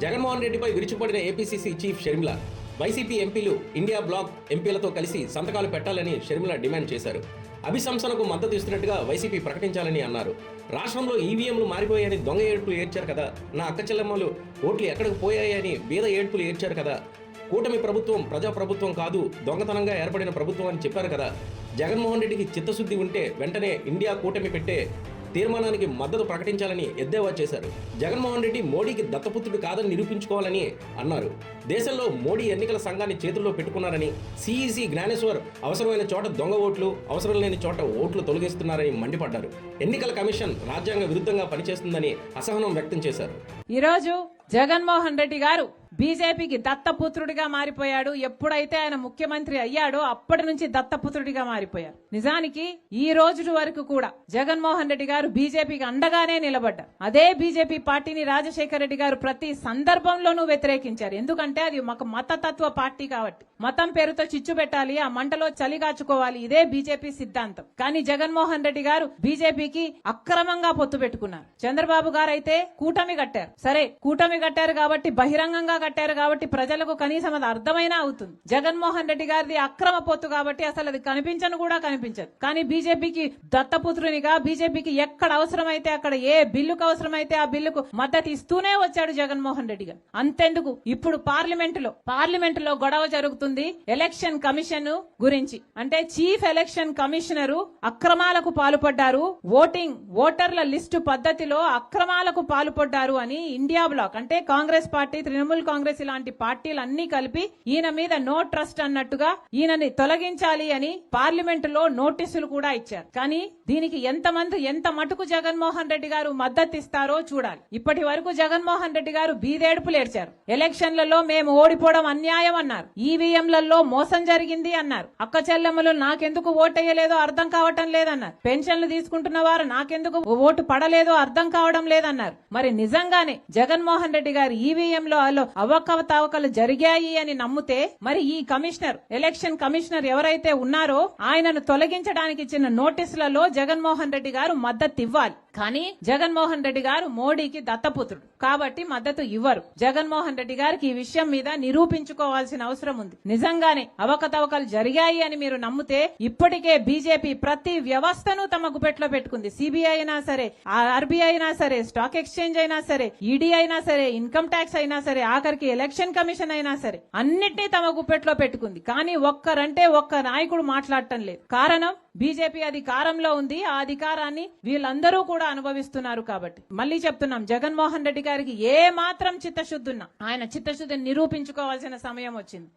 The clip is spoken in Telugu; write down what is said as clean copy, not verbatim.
జగన్మోహన్ రెడ్డిపై విరుచుకుపడిన ఏపీసీసీ చీఫ్ షర్మిల వైసీపీ ఎంపీలు ఇండియా బ్లాక్ ఎంపీలతో కలిసి సంతకాలు పెట్టాలని షర్మిల డిమాండ్ చేశారు. అభిశంసనకు మద్దతు ఇస్తున్నట్టుగా వైసీపీ ప్రకటించాలని అన్నారు. రాష్ట్రంలో ఈవీఎంలు మారిపోయాయని దొంగ ఏడుపులు ఏడ్చారు కదా, నా అక్క చెల్లెమ్మలు ఓట్లు ఎక్కడికి పోయాయని బీద ఏడుపులు ఏడ్చారు కదా, కూటమి ప్రభుత్వం ప్రజాప్రభుత్వం కాదు దొంగతనంగా ఏర్పడిన ప్రభుత్వం అని చెప్పారు కదా. జగన్మోహన్ రెడ్డికి చిత్తశుద్ధి ఉంటే వెంటనే ఇండియా కూటమి పెట్టే తీర్మానానికి మద్దతు ప్రకటించాలని ఎద్దేవా చేశారు. జగన్మోహన్ రెడ్డి మోడీకి దత్తపుత్రుడు కాదని నిరూపించుకోవాలని అన్నారు. దేశంలో మోడీ ఎన్నికల సంఘాన్ని చేతుల్లో పెట్టుకున్నారని, సిఈసి జ్ఞానేశ్వర్ అవసరమైన చోట దొంగ ఓట్లు, అవసరం లేని చోట ఓట్లు తొలగిస్తున్నారని మండిపడ్డారు. ఎన్నికల కమిషన్ రాజ్యాంగ విరుద్ధంగా పనిచేస్తుందని అసహనం వ్యక్తం చేశారు. ఈరోజు జగన్మోహన్ రెడ్డి గారు బీజేపీకి దత్తపుత్రుడిగా మారిపోయాడు. ఎప్పుడైతే ఆయన ముఖ్యమంత్రి అయ్యాడో అప్పటి నుంచి దత్తపుత్రుడిగా మారిపోయారు. నిజానికి ఈ రోజు వరకు కూడా జగన్మోహన్ రెడ్డి గారు బీజేపీకి అండగానే నిలబడ్డారు. అదే బీజేపీ పార్టీని రాజశేఖర రెడ్డి గారు ప్రతి సందర్భంలోనూ వ్యతిరేకించారు. ఎందుకంటే అది ఒక మతతత్వ పార్టీ కాబట్టి మతం పేరుతో చిచ్చు పెట్టాలి, ఆ మంటలో చలి కాచుకోవాలి, ఇదే బీజేపీ సిద్ధాంతం. కానీ జగన్మోహన్ రెడ్డి గారు బీజేపీకి అక్రమంగా పొత్తు పెట్టుకున్నారు. చంద్రబాబు గారు అయితే కూటమి కట్టారు. సరే, కూటమి కట్టారు కాబట్టి బహిరంగంగా కట్టారు కాబట్టి ప్రజలకు కనీసం అది అర్థమైనా అవుతుంది. జగన్మోహన్ రెడ్డి గారిది అక్రమ పొత్తు కాబట్టి అసలు అది కనిపించను కూడా కనిపించదు. కానీ బీజేపీకి దత్తపుత్రునిగా బీజేపీకి ఎక్కడ అవసరమైతే అక్కడ ఏ బిల్లుకు అవసరమైతే ఆ బిల్లుకు మద్దతు ఇస్తూనే వచ్చాడు జగన్మోహన్ రెడ్డి గారు. అంతెందుకు, ఇప్పుడు పార్లమెంటులో గొడవ జరుగుతుంది ఎలక్షన్ కమిషన్ గురించి. అంటే చీఫ్ ఎలక్షన్ కమిషనరు అక్రమాలకు పాల్పడ్డారు, ఓటర్ల లిస్టు పద్ధతిలో అక్రమాలకు పాల్పడ్డారు అని ఇండియా బ్లాక్ అంటే కాంగ్రెస్ పార్టీ, తృణమూల్ కాంగ్రెస్ ఇలాంటి పార్టీలన్నీ కలిపి ఈయన మీద నో ట్రస్ట్ అన్నట్టుగా ఈయనని తొలగించాలి అని పార్లమెంటులో నోటీసులు కూడా ఇచ్చారు. కానీ దీనికి ఎంత మటుకు జగన్మోహన్ రెడ్డి గారు మద్దతు ఇస్తారో చూడాలి. ఇప్పటి వరకు జగన్మోహన్ రెడ్డి గారు బీదేడుపులు ఏడ్చారు. ఎలక్షన్లలో మేము ఓడిపోవడం అన్యాయం అన్నారు, ఈవీఎంలలో మోసం జరిగింది అన్నారు, అక్క చెల్లెమ్మలు నాకెందుకు ఓటేయలేదో అర్థం కావటం లేదన్నారు, పెన్షన్లు తీసుకుంటున్న వారు నాకెందుకు ఓటు పడలేదో అర్థం కావడం లేదన్నారు. మరి నిజంగానే జగన్మోహన్ రెడ్డి గారు ఈవీఎంలో అవకతవకలు జరిగాయి అని నమ్మితే మరి ఈ ఎలక్షన్ కమిషనర్ ఎవరైతే ఉన్నారో ఆయనను తొలగించడానికి ఇచ్చిన నోటీసులలో జగన్మోహన్ రెడ్డి గారు మద్దతు ఇవ్వాలి. కానీ జగన్మోహన్ రెడ్డి గారు మోడీకి దత్తపుత్రుడు కాబట్టి మద్దతు ఇవ్వరు. జగన్మోహన్ రెడ్డి గారికి ఈ విషయం మీద నిరూపించుకోవాల్సిన అవసరం ఉంది. నిజంగానే అవకతవకలు జరిగాయి అని మీరు నమ్మితే ఇప్పటికే బీజేపీ ప్రతి వ్యవస్థను తమ గుపెట్లో పెట్టుకుంది. సిబిఐ అయినా సరే, ఆర్బీఐ అయినా సరే, స్టాక్ ఎక్స్చేంజ్ అయినా సరే, ఈడీ అయినా సరే, ఇన్కమ్ ట్యాక్స్ అయినా సరే, ఆఖరికి ఎలక్షన్ కమిషన్ అయినా సరే అన్నిటినీ తమ గుప్పెట్లో పెట్టుకుంది. కానీ ఒక్క నాయకుడు మాట్లాడటం లేదు. కారణం బీజేపీ అధికారంలో ఉంది, ఆ అధికారాన్ని వీళ్ళందరూ కూడా అనుభవిస్తున్నారు. కాబట్టి మళ్ళీ చెప్తున్నాం, జగన్మోహన్ రెడ్డి గారికి ఏ మాత్రం చిత్తశుద్ధి ఉన్నా ఆయన చిత్తశుద్ధిని నిరూపించుకోవాల్సిన సమయం వచ్చింది.